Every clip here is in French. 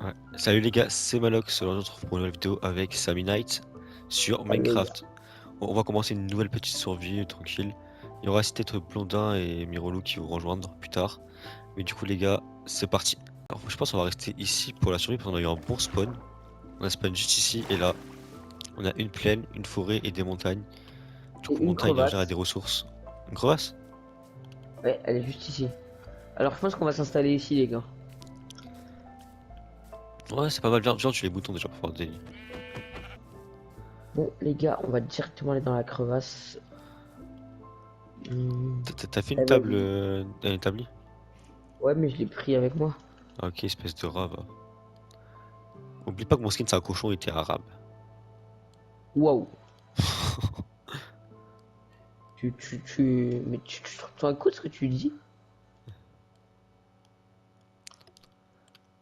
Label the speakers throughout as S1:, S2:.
S1: Ouais. Salut les gars, c'est Malox. Aujourd'hui, on se retrouve pour une nouvelle vidéo avec Sammy Knight sur
S2: Salut les gars.
S1: Minecraft. On va commencer une nouvelle petite survie tranquille. Il y aura peut-être Blondin et Mirolou qui vont rejoindre plus tard. Mais du coup, les gars, c'est parti. Alors, je pense qu'on va rester ici pour la survie parce qu'on a eu un bon spawn. On a spawn juste ici et là. On a une plaine, une forêt et des montagnes. Du
S2: Et
S1: coup,
S2: une
S1: montagne, il y a des
S2: crevasse.
S1: ressources. Une crevasse?
S2: Ouais, elle est juste ici. Alors je pense qu'on va s'installer ici les gars.
S1: Ouais, c'est pas mal. Viens, tu les boutons déjà pour faire des nids.
S2: Bon les gars, on va directement aller dans la crevasse.
S1: T'as fait une
S2: Eh,
S1: table,
S2: vas-y.
S1: un établi?
S2: Ouais mais je l'ai pris avec moi.
S1: Ah, ok, espèce de rat, va. Oublie pas que mon skin c'est un cochon et t'es arabe.
S2: Waouh. Mais tu écoutes ce que tu dis?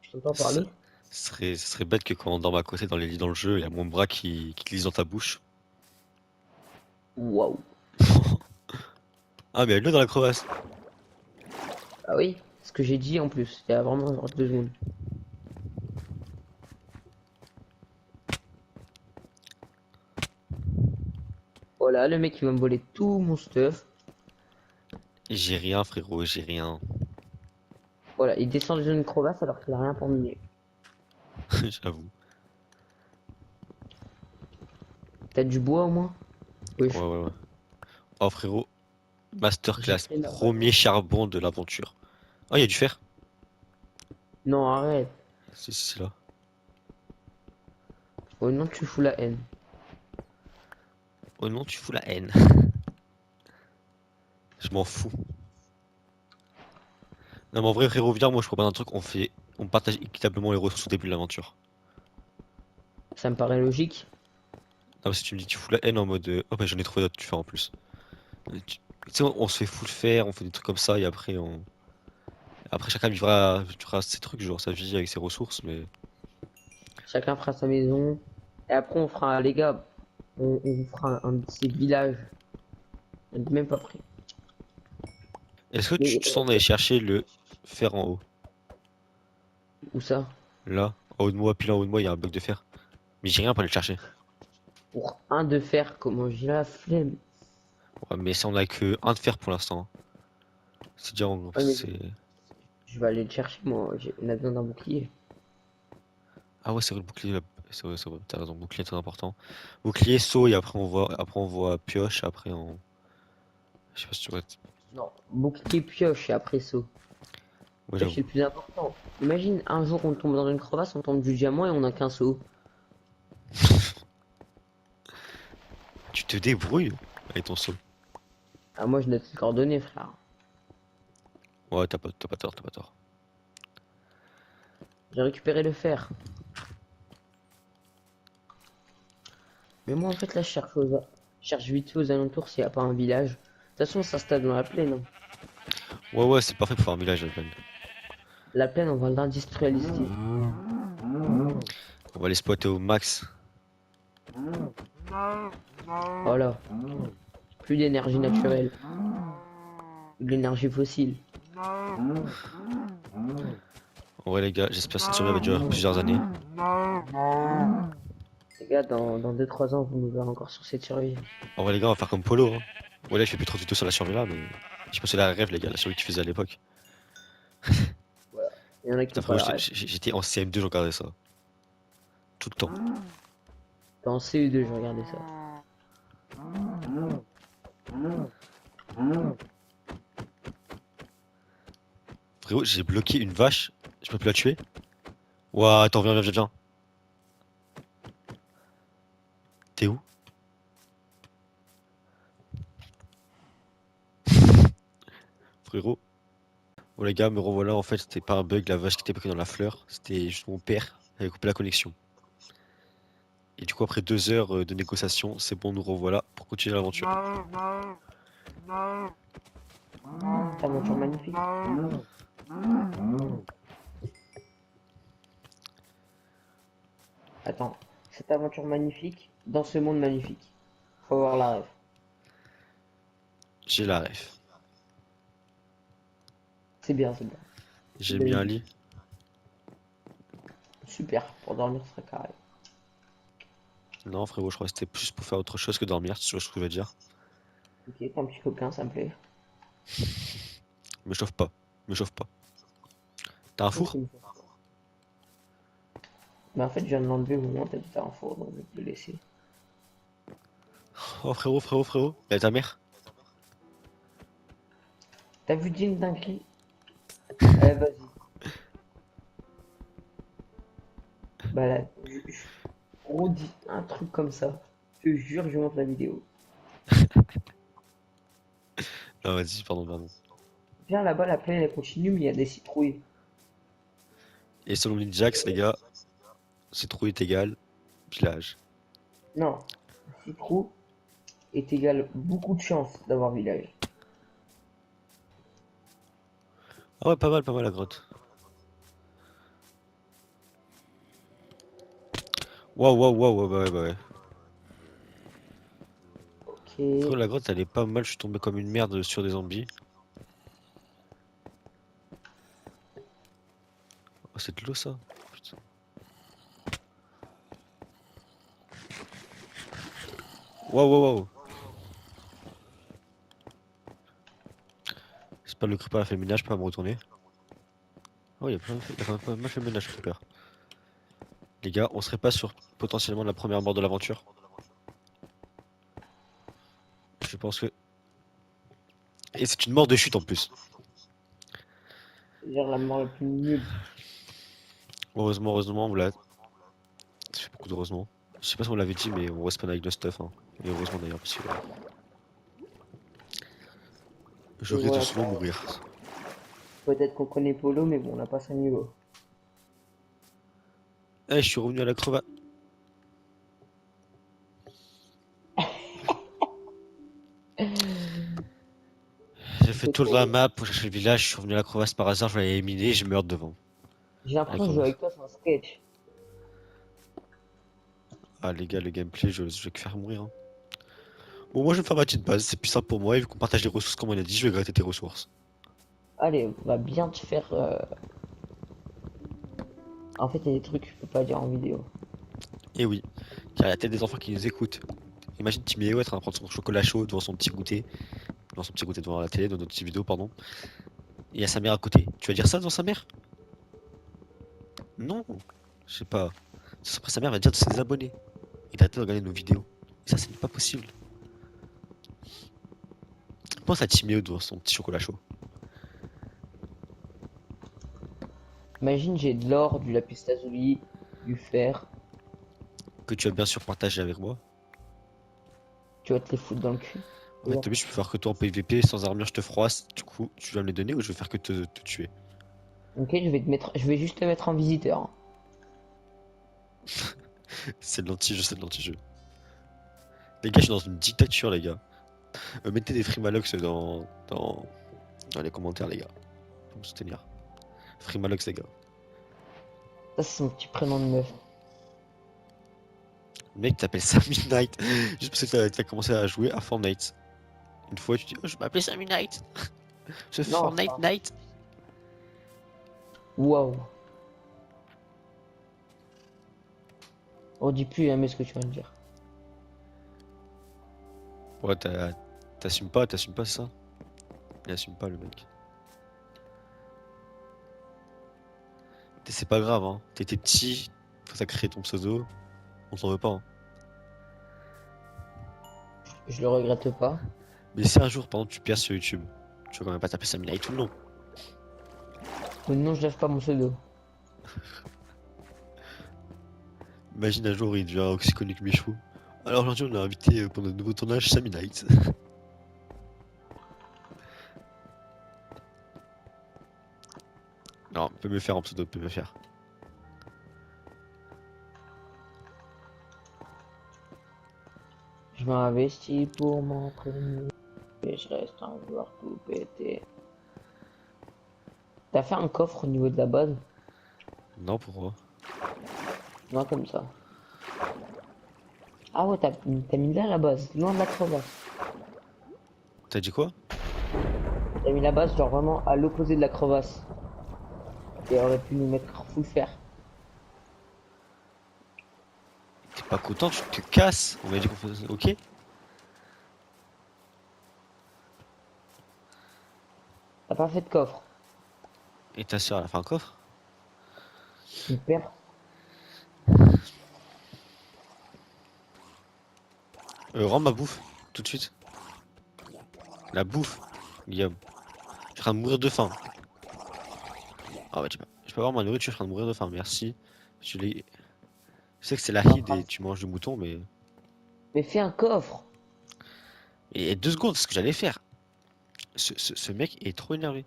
S2: Je t'entends
S1: Ça,
S2: parler?
S1: ça serait bête que quand on dorme à côté dans les lits dans le jeu, il y a mon bras qui glisse dans ta bouche.
S2: Waouh.
S1: Ah, mais elle est dans la crevasse.
S2: Ah oui, ce que j'ai dit en plus, il y a vraiment genre 2 secondes. Voilà, le mec il va me voler tout mon stuff.
S1: J'ai rien, frérot, j'ai rien.
S2: Voilà, il descend dans une crevasse alors qu'il a rien pour miner.
S1: J'avoue.
S2: T'as du bois au moins? Oui,
S1: Ouais, ouais, ouais. Oh, frérot,
S2: j'ai
S1: masterclass.
S2: fait ma
S1: Premier
S2: baguette.
S1: charbon de l'aventure. Oh, il y a du fer.
S2: Non, arrête.
S1: C'est là.
S2: Oh non, tu fous la haine.
S1: Oh non, tu fous la haine. Je m'en fous. Non, mais en vrai, frérot, viens, moi je propose un truc. On partage équitablement les ressources au début de l'aventure.
S2: Ça me paraît logique.
S1: Non, mais si tu me dis tu fous la haine en mode. Oh, bah j'en ai trouvé d'autres tu fais en plus. Tu sais, on se fait full fer, on fait des trucs comme ça et après on. Après, chacun vivra ses trucs, genre sa vie avec ses ressources, mais.
S2: Chacun fera sa maison. Et après, on fera, les gars, on vous fera un de ces villages. On n'est même pas prêt.
S1: Est-ce que tu
S2: Mais
S1: sens d'aller chercher le fer en haut?
S2: où ça?
S1: Là, en haut de moi, pile en haut de moi, il y a un bloc de fer. Mais j'ai rien pour aller le chercher.
S2: Pour un de fer, comment j'ai la flemme.
S1: Ouais, mais ça, on a que un de fer pour l'instant. C'est déjà.
S2: Ouais, mais
S1: C'est.
S2: je vais aller le chercher, moi. On a besoin d'un bouclier.
S1: Ah ouais, c'est vrai, le bouclier. C'est vrai, t'as raison, bouclier très important. Bouclier, saut, et après on voit pioche, après on. Je sais pas si tu vois.
S2: Non, bouclier, pioche et après saut.
S1: Ouais,
S2: Pioche,
S1: j'avoue.
S2: c'est le plus important. Imagine, un jour, on tombe dans une crevasse, on tombe du diamant et on a qu'un saut.
S1: Tu te débrouilles avec ton saut.
S2: Ah, moi, je note les coordonnées, frère.
S1: Ouais, t'as pas tort, t'as pas tort.
S2: J'ai récupéré le fer. Mais moi, en fait, là, je cherche vite fait aux alentours s'il n'y a pas un village. De toute façon, on s'installe dans la plaine, hein.
S1: Ouais, ouais, c'est parfait pour faire un village, la peine.
S2: La plaine, on va l'industrialiser.
S1: On va les spotter au max.
S2: Voilà. Plus d'énergie naturelle. De l'énergie fossile.
S1: En vrai, les gars, j'espère que cette survie va durer plusieurs années.
S2: Les gars, dans 2-3 ans, vous nous verrez encore sur cette survie.
S1: En vrai, les gars, on va faire comme Polo, hein. Ouais, là, je fais plus trop de vidéos sur la survie là, mais. Je sais pas si c'est la rêve, les gars, la survie que tu faisais à l'époque.
S2: Voilà. Il y en a qui
S1: Putain,
S2: n'ont pas
S1: frérot,
S2: la rêve.
S1: j'étais en CM2, je regardais ça. Tout le temps.
S2: Dans CE2, je regardais ça.
S1: Frérot, j'ai bloqué une vache. Je peux plus la tuer. Ouah, attends, viens. T'es où? Frérot. Bon, les gars, me revoilà. En fait, c'était pas un bug, la vache qui était bloquée dans la fleur. C'était juste mon père qui avait coupé la connexion. Et du coup, après 2 heures de négociation, c'est bon, nous revoilà pour continuer l'aventure.
S2: Cette aventure magnifique. Attends. Cette aventure magnifique, dans ce monde magnifique. Faut avoir la rêve.
S1: J'ai la ref.
S2: C'est bien, c'est bien. C'est
S1: J'ai
S2: bien
S1: mis un
S2: dit.
S1: lit.
S2: super. Pour dormir, ce serait carré.
S1: Non, frérot, je crois que c'était plus pour faire autre chose que dormir, tu vois ce que je veux dire.
S2: Ok, t'es un petit coquin, ça me plaît.
S1: Me chauffe pas, me chauffe pas. T'as un
S2: Ok.
S1: four?
S2: Mais en fait, je viens de l'enlever au moment où t'as dit t'as un four, donc je vais te le laisser.
S1: Oh, frérot, frérot, frérot. Y'a ta mère?
S2: T'as vu Jim dinguerie? Allez, vas-y. Bah là, je redis un truc comme ça. Je te jure, je monte la vidéo.
S1: Ah, vas-y, pardon, pardon.
S2: Viens là-bas, la plaine elle continue, mais il y a des citrouilles.
S1: Et selon l'Injax, les gars, citrouille est égal village.
S2: Non, citrouille est égal beaucoup de chance d'avoir village.
S1: Ah ouais, pas mal la grotte. Waouh, waouh, waouh, ouais, bah ouais, bah ouais.
S2: Ok.
S1: Frérot, la grotte, elle est pas mal, je suis tombé comme une merde sur des zombies. Oh, c'est de l'eau, ça? Putain. Waouh, waouh, waouh. J'espère que le creeper a fait le ménage, pas à me retourner. Oh, il a pas mal fait le ménage, creeper. Les gars, on serait pas sur potentiellement la première mort de l'aventure? Je pense que... Et c'est une mort de chute en plus.
S2: C'est-à-dire la mort la plus nulle.
S1: Heureusement, heureusement, on l'a... Ça fait beaucoup d'heureusement. Je sais pas si on l'avait dit, mais on respawn avec le stuff. Hein. Et heureusement d'ailleurs, parce que je
S2: Et
S1: risque de
S2: voilà,
S1: souvent mourir.
S2: peut-être qu'on connaît Polo, mais bon, on n'a pas son niveau.
S1: Eh, je suis revenu à la crevette. J'ai fait
S2: C'est
S1: toute la
S2: trop.
S1: map pour chercher le village, je suis revenu à la crevasse par hasard, je l'avais éliminé et je meurs devant.
S2: J'ai
S1: À la
S2: l'impression de jouer
S1: crevasse.
S2: avec toi, c'est un sketch.
S1: Ah les gars, le gameplay, je vais que faire mourir. Hein. Bon, moi je vais faire ma petite base, c'est plus simple pour moi, et vu qu'on partage les ressources comme on a dit, je vais gratter tes ressources.
S2: Allez, on va bien te faire. En fait, il y a des trucs que je peux pas dire en vidéo.
S1: Et oui, car il y a peut-être des enfants qui nous écoutent. Imagine Timéo être en train de prendre son chocolat chaud devant son petit goûter devant la télé, dans notre petite vidéo, pardon. Et il y a sa mère à côté. Tu vas dire ça devant sa mère? Non, je sais pas. Après sa mère va dire de ses abonnés. Et d'arrêter de regarder nos vidéos. Et ça, ce n'est pas possible. Pense à Timéo devant son petit chocolat chaud.
S2: Imagine, j'ai de l'or, du lapis lazuli, du fer.
S1: Que tu as bien sûr partagé avec moi.
S2: Tu vas te les foutre dans le cul.
S1: Ouais, t'as vu, je peux faire que toi en PVP, sans armure, je te froisse. Du coup, tu vas me les donner ou je vais faire que te tuer?
S2: Ok, je vais te mettre, je vais juste te mettre en visiteur. Hein.
S1: C'est de l'anti-jeu, c'est de l'anti-jeu. Les gars, je suis dans une dictature, les gars. Mettez des Frimalox dans les commentaires, les gars. Pour me soutenir. Frimalox, les gars.
S2: Ça, c'est son petit prénom de meuf.
S1: Le mec t'appelle ça Midnight. Juste parce que t'as commencé à jouer à Fortnite. Une fois, tu dis, oh, je m'appelle Sammy Knight. Je
S2: Non, c'est
S1: Fortnite
S2: pas.
S1: Night.
S2: Waouh. On dit plus jamais ce que tu viens de dire.
S1: Ouais, t'assumes pas ça. Il assume pas le mec. C'est pas grave, hein. T'étais petit, quand t'as créé ton pseudo, on t'en veut pas. Hein.
S2: Je le regrette pas.
S1: Mais si un jour, par exemple, tu perds sur YouTube, tu vas quand même pas taper Sammy Knight tout le long.
S2: Mais non, je lâche pas mon pseudo.
S1: Imagine un jour, il devient aussi connu que Michou. Alors aujourd'hui, on a invité pour notre nouveau tournage Sammy Knight. Non, on peut me le faire en pseudo, on peut me le faire.
S2: Je m'investis pour m'entraîner. Et je reste un joueur tout pété. T'as fait un coffre au niveau de la base?
S1: Non, pourquoi?
S2: Non, comme ça. Ah ouais, t'as mis là la base, loin de la crevasse.
S1: T'as dit quoi?
S2: T'as mis la base, genre vraiment à l'opposé de la crevasse. Et aurait pu nous mettre full fer.
S1: pas content, tu te casses. On m'a dit qu'on faisait. Ok.
S2: T'as pas fait de coffre.
S1: Et ta soeur, elle a fait un coffre.
S2: Mon père.
S1: Rends ma bouffe, tout de suite. La bouffe, Guillaume. Je suis en train de mourir de faim. Ah ouais, tu peux avoir ma nourriture, je suis en train de mourir de faim, merci. Je l'ai. Je sais que c'est la hide et tu manges du mouton, mais.
S2: Mais fais un coffre.
S1: Et 2 secondes, c'est ce que j'allais faire. Ce mec est trop énervé.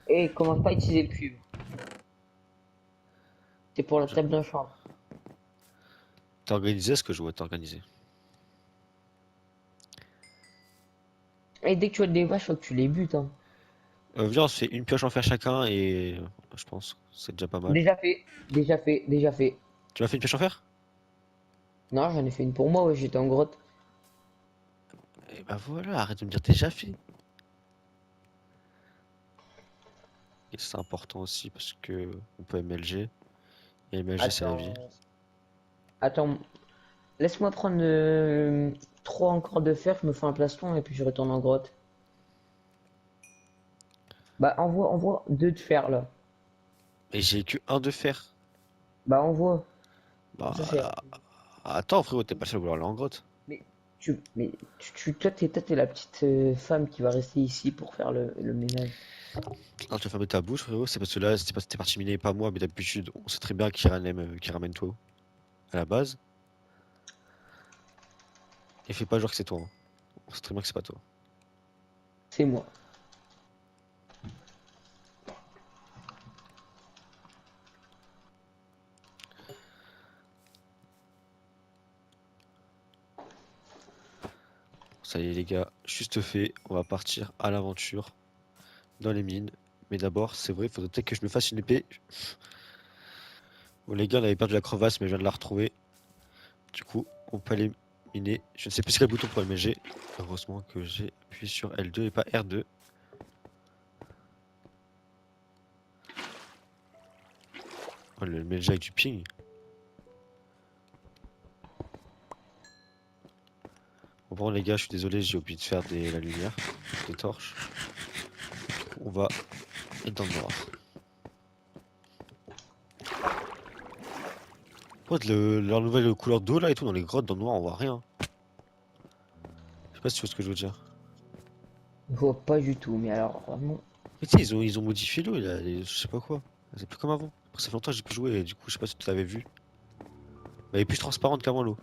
S2: Et commence pas à utiliser le cuivre. C'est pour la
S1: Je-
S2: table d'un chambre.
S1: T'as organisé ce que je vois t'organiser.
S2: Et dès que tu as des vaches, faut que tu les butes, hein.
S1: Viens, on se fait une pioche en fer chacun et je pense c'est déjà pas mal.
S2: Déjà fait, déjà fait, déjà fait.
S1: Tu m'as fait une pioche en fer?
S2: Non, j'en ai fait une pour moi, ouais, j'étais en grotte.
S1: Et bah voilà, arrête de me dire déjà fait. Et c'est important aussi parce que on peut MLG. Et MLG c'est la vie.
S2: Attends, attends, laisse-moi prendre 3 encore de fer, je me fais un plastron et puis je retourne en grotte. Bah envoie 2 de fer là.
S1: Et j'ai que un de fer.
S2: Bah envoie.
S1: Bah
S2: Ça c'est rapide.
S1: attends frérot, t'es pas le seul à vouloir aller en grotte.
S2: Toi t'es la petite femme qui va rester ici pour faire le ménage.
S1: Ah, tu vas fermer ta bouche frérot, c'est parce que là t'es parti miner pas moi, mais d'habitude on sait très bien qui ramène toi à la base. Et fais pas genre que c'est toi, hein. On sait très bien que c'est pas toi.
S2: C'est moi.
S1: Ça y est les gars, juste fait, on va partir à l'aventure dans les mines. Mais d'abord, c'est vrai, il faudrait peut-être que je me fasse une épée. Bon les gars, on avait perdu la crevasse, mais je viens de la retrouver. Du coup, on peut aller miner. Je ne sais plus c'est quel bouton pour MLG. Heureusement que j'ai appuyé sur L2 et pas R2. Oh, le MLG avec du ping. Bon les gars, je suis désolé, j'ai oublié de faire la lumière, des torches. On va être dans le noir. Ouais, leur nouvelle couleur d'eau là et tout, dans les grottes, dans le noir, on voit rien. Je sais pas si tu vois ce que je veux dire.
S2: Je vois pas du tout, mais alors vraiment.
S1: Mais tu sais, ils ont modifié l'eau, je sais pas quoi. C'est plus comme avant. Après, ça fait longtemps que j'ai plus joué et du coup, je sais pas si tu l'avais vu. Elle est plus transparente qu'avant l'eau.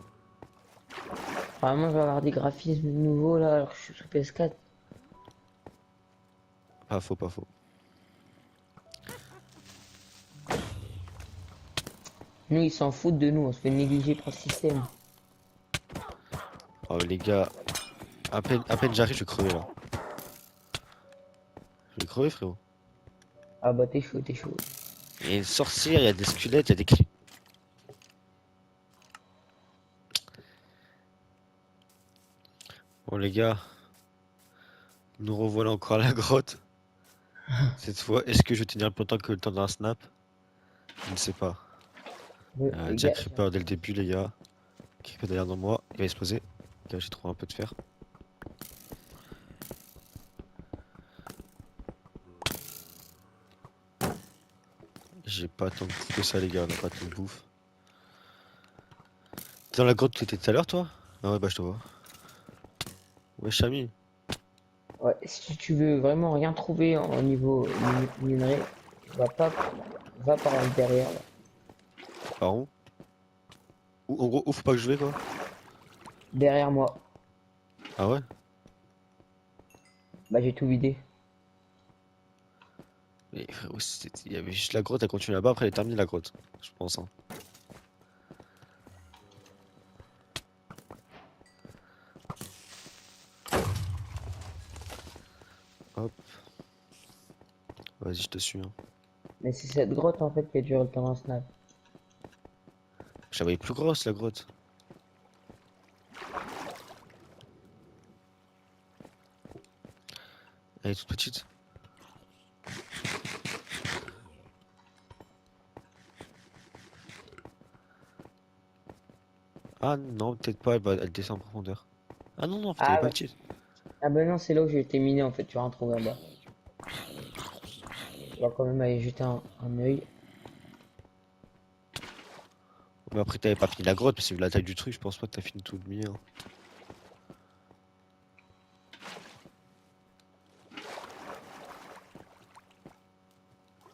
S2: Vraiment, je vais avoir des graphismes nouveaux là alors que je suis sous PS4.
S1: Pas faux, pas faux.
S2: Nous, ils s'en foutent de nous, on se fait négliger par le système.
S1: Oh les gars, à peine j'arrive, je vais crever là. Je vais crever frérot.
S2: Ah bah t'es chaud, t'es chaud.
S1: Il y a une sorcière, il y a des squelettes, il y a des cris. Bon les gars, nous revoilà encore à la grotte. Cette fois, est-ce que je vais tenir plus longtemps que le temps d'un snap? Je ne sais pas.
S2: Les
S1: Déjà
S2: gars,
S1: Creeper dès le début les gars. Creeper derrière dans moi, il va exploser. Là j'ai trouvé un peu de fer. J'ai pas tant de bouffe que ça les gars, on a pas tant de bouffe. T'es dans la grotte que t'étais tout à l'heure toi? Ah ouais bah je te vois. Ouais Chami.
S2: ouais, si tu veux vraiment rien trouver en niveau minerai, va pas, va par là derrière là.
S1: Par où? En gros, où faut pas que je vais quoi?
S2: Derrière moi.
S1: Ah ouais?
S2: Bah j'ai tout vidé.
S1: Mais frérot, il y avait juste la grotte, elle continue là-bas, après elle est terminée la grotte. Je pense hein. Hop, vas-y je te suis hein.
S2: Mais c'est cette grotte en fait qui a duré le temps d'un snap.
S1: Je la voyais plus grosse la grotte. Elle est toute petite. Ah non, peut-être pas, elle descend en profondeur. Ah non, non, en fait, elle est
S2: Ah,
S1: pas petite.
S2: ah bah non, c'est là où j'ai été miné en fait, tu vas en trouver en bas. On va quand même aller jeter un œil.
S1: Mais après, t'avais pas fini la grotte, parce que vu la taille du truc, je pense pas que t'as fini tout le milieu, hein.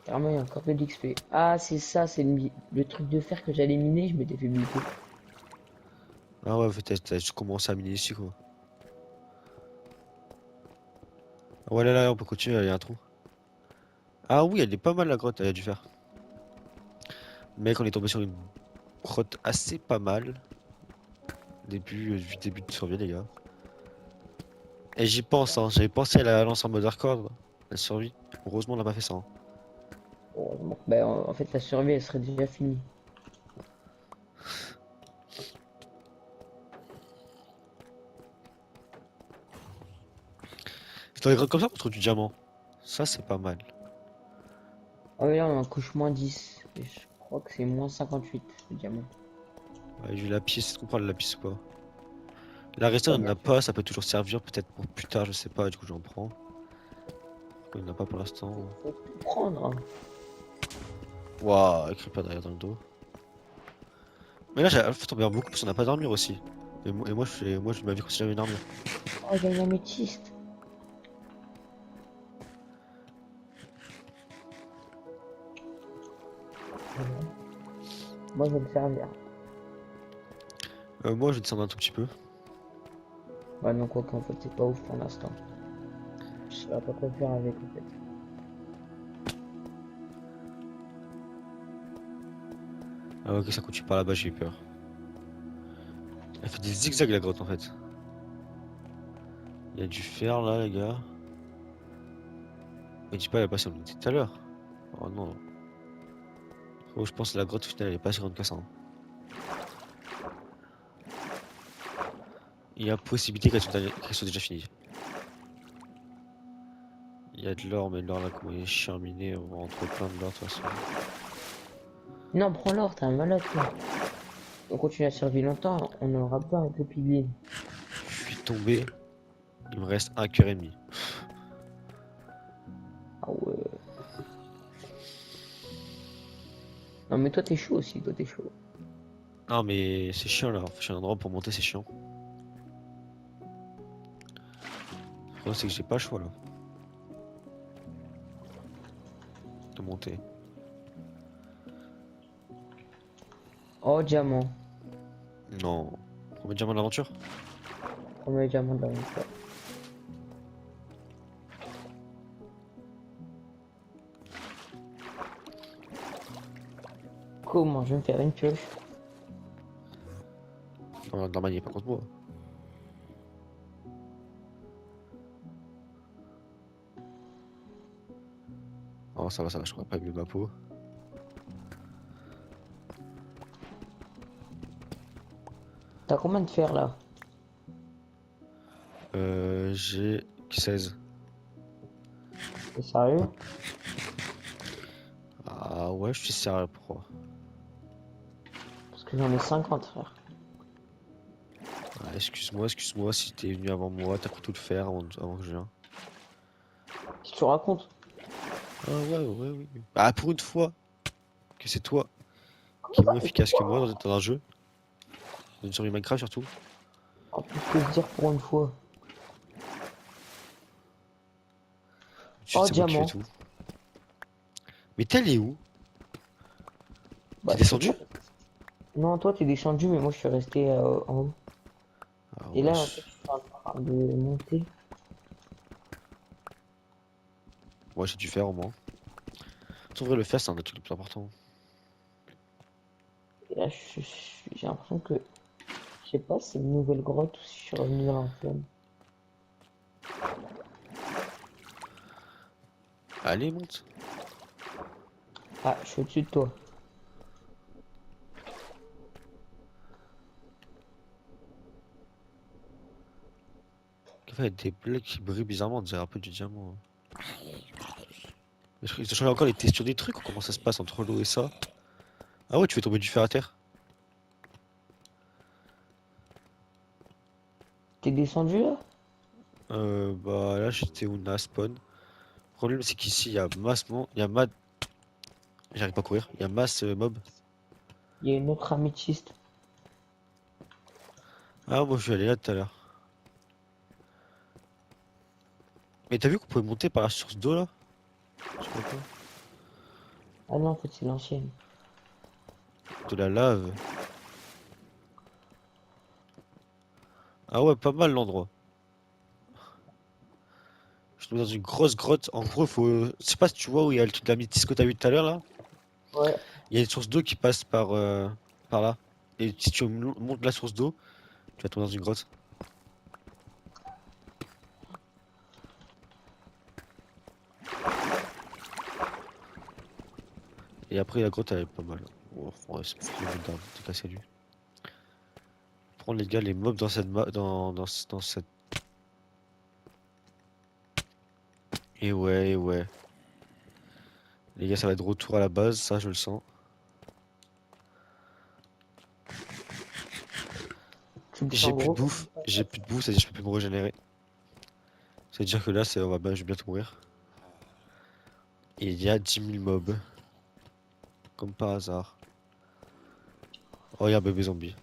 S2: Carrément, il y a encore de l'XP. Ah, c'est ça, c'est le truc de fer que j'allais miner, je m'étais fait buter.
S1: Ah ouais, en fait, t'as juste commencé à miner ici, quoi. Ah ouais, là, on peut continuer, il y a un trou. Ah oui, elle est pas mal la grotte, elle a dû faire. Mec, on est tombé sur une grotte assez pas mal. Du début de survie, les gars. Et j'y pense, hein. J'avais pensé à la lance en mode hardcore, la survie. Heureusement, on n'a pas fait ça, hein.
S2: Heureusement. Bah, en fait, la survie, elle serait déjà finie.
S1: C'est dans les grottes comme ça qu'on trouve du diamant. Ça, c'est pas mal.
S2: Ah oui, là, on en couche -10. Et je crois que c'est -58, le diamant.
S1: Ouais, j'ai la piste, est-ce qu'on prend la piste ou pas? La restante,
S2: Ouais,
S1: on n'en
S2: bien
S1: a
S2: sûr.
S1: pas, ça peut toujours servir, peut-être pour plus tard, je sais pas, du coup, j'en prends. Il n'y en a pas pour l'instant.
S2: Faut tout prendre, hein.
S1: Waouh, creeper derrière dans le dos. Mais là, j'ai fait tomber en beaucoup parce qu'on n'a pas dormir aussi. Et moi, je m'avais considéré une armure.
S2: Oh, il y a une améthyste. Moi, je vais me servir.
S1: Moi, je vais descendre un tout petit peu.
S2: Bah, non, quoi qu'en fait, c'est pas ouf pour l'instant. Je sais pas quoi faire avec, en fait.
S1: Ah, ok, ça continue par là-bas, j'ai eu peur. Elle fait des zigzags la grotte en fait. Il y a du fer là, les gars. Mais dis pas, elle est passée où on était tout à l'heure. Oh non. Oh, je pense que la grotte, au final, elle est pas si grande que ça, hein. Il y a possibilité qu'elle soit déjà finie. Il y a de l'or, mais l'or là, comment il est charminé, on va en trouver plein de l'or de toute façon.
S2: Non, prends l'or, t'es un malade, toi. On continue à survivre longtemps, on en aura pas avec le pilier.
S1: Je suis tombé, il me reste un cœur et demi.
S2: Ah ouais. Non, mais toi, t'es chaud aussi, toi, t'es chaud.
S1: Non, mais c'est chiant là, j'ai un endroit pour monter, c'est chiant. Le problème, c'est que j'ai pas le choix là, de monter.
S2: Oh, diamant.
S1: Non. On met diamant de l'aventure?
S2: Premier diamant de l'aventure. Comment je vais me faire une pioche?
S1: Non, normal, il est pas contre moi. Oh, ça va, je crois pas mieux ma peau.
S2: T'as combien de fer là?
S1: J'ai 16.
S2: T'es sérieux?
S1: Ah ouais, je suis sérieux, pourquoi?
S2: Parce que j'en ai 50, frère.
S1: Ah, excuse-moi si t'es venu avant moi, t'as pris tout le fer avant que je vienne.
S2: Qu'est-ce que tu racontes?
S1: Ah ouais, oui. Ah, pour une fois que c'est toi
S2: Comment
S1: qui est
S2: ça?
S1: moins efficace que moi dans un jeu, dans une survie Minecraft surtout.
S2: En plus que se dire pour une fois.
S1: Tu sais,
S2: Oh,
S1: c'est moi qui fais
S2: diamant.
S1: tout. Mais t'es allé où? T'es
S2: Bah, je sais
S1: descendu?
S2: pas. Non, toi, t'es descendu, mais moi, je suis resté en haut.
S1: Ah
S2: Et là, en fait,
S1: wesh.
S2: je suis en train de monter.
S1: Moi j'ai dû faire au moins. En vrai, le fer c'est un des trucs les plus importants.
S2: Et là, j'ai l'impression que, je sais pas, si c'est une nouvelle grotte ou si je suis revenu dans l'ancienne.
S1: Allez, monte.
S2: Ah, je suis au-dessus de toi.
S1: En fait, il y a des blocs qui brillent bizarrement, on dirait un peu du diamant, hein. Ils ont changé encore les textures des trucs ou comment ça se passe entre l'eau et ça? Ah ouais, tu fais tomber du fer à terre?
S2: T'es descendu là?
S1: Bah là j'étais où on a spawn. Le problème c'est qu'ici il y a masse il y a masse. J'arrive pas à courir, il y a masse mob.
S2: Il y a une autre améthyste.
S1: Ah moi je suis allé là tout à l'heure. Mais t'as vu qu'on pouvait monter par la source d'eau là? Je sais pas quoi.
S2: Ah non, en fait, c'est l'ancienne.
S1: De la lave. Ah ouais, pas mal l'endroit. Je suis dans une grosse grotte. En gros, faut. Je sais pas si tu vois où il y a le truc de la métisse que t'as vu tout à l'heure là.
S2: Ouais.
S1: Il y a une source d'eau qui passe par là. Et si tu montes la source d'eau, tu vas tomber dans une grotte. Et après, la grotte elle est pas mal. Oh, ouais, c'est pour le d'arbre, t'es cassé lui. Prends les gars, les mobs dans cette dans cette. Et ouais. Les gars, ça va être retour à la base, ça je le sens.
S2: Tu le
S1: J'ai
S2: sens
S1: plus de
S2: gros?
S1: bouffe, c'est-à-dire que je peux plus me régénérer. C'est-à-dire que là, je vais bientôt mourir. Et il y a 10 000 mobs, comme par hasard. Oh, il y a un bébé zombie.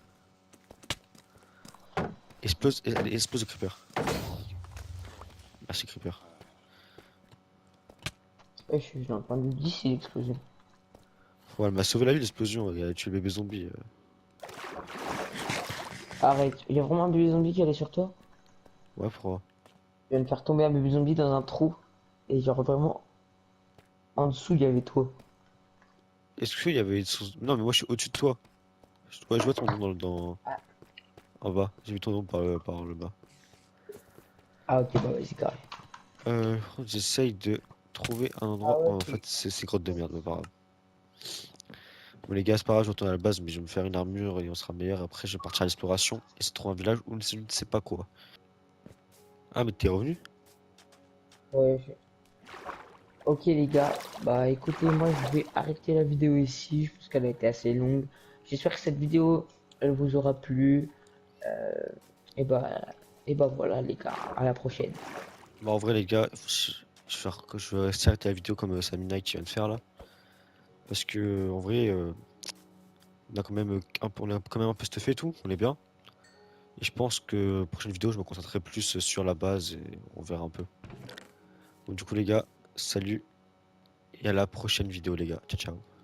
S1: Explose, allez, explose le creeper. Merci creeper.
S2: Ouais, je suis en train de 10, il explosé.
S1: Ouais, elle m'a sauvé la vie l'explosion, elle a tué le bébé zombie.
S2: Arrête, il y a vraiment un bébé zombie qui allait sur toi?
S1: Ouais, pourquoi?
S2: Il vient de faire tomber un bébé zombie dans un trou. Et genre vraiment, en dessous, il y avait toi.
S1: Est-ce qu'il y avait une source... Non, mais moi je suis au-dessus de toi. Ouais, je vois ton nom en bas. J'ai vu ton nom par le bas.
S2: Ah ok, bah vas-y, carré.
S1: J'essaye de trouver un
S2: Ah
S1: endroit.
S2: ouais,
S1: Oh, en fait, c'est grotte de merde, mais pas grave. Bon, les gars, c'est pas grave, je retourne à la base, mais je vais me faire une armure et on sera meilleur. Après, je vais partir à l'exploration. Et c'est trop un village où je ne sais pas quoi. Ah, mais t'es revenu?
S2: ouais. Ok les gars, bah écoutez, moi je vais arrêter la vidéo ici, je pense qu'elle a été assez longue. J'espère que cette vidéo, elle vous aura plu. Euh, et bah, et bah voilà les gars, à la prochaine.
S1: Bah, en vrai, les gars, je vais rester arrêter la vidéo comme Samina qui vient de faire là. Parce que, en vrai, on a quand même on a quand même un peu stuffé et tout, on est bien. Et je pense que prochaine vidéo, je me concentrerai plus sur la base et on verra un peu. Donc du coup les gars, salut et à la prochaine vidéo les gars. Ciao ciao.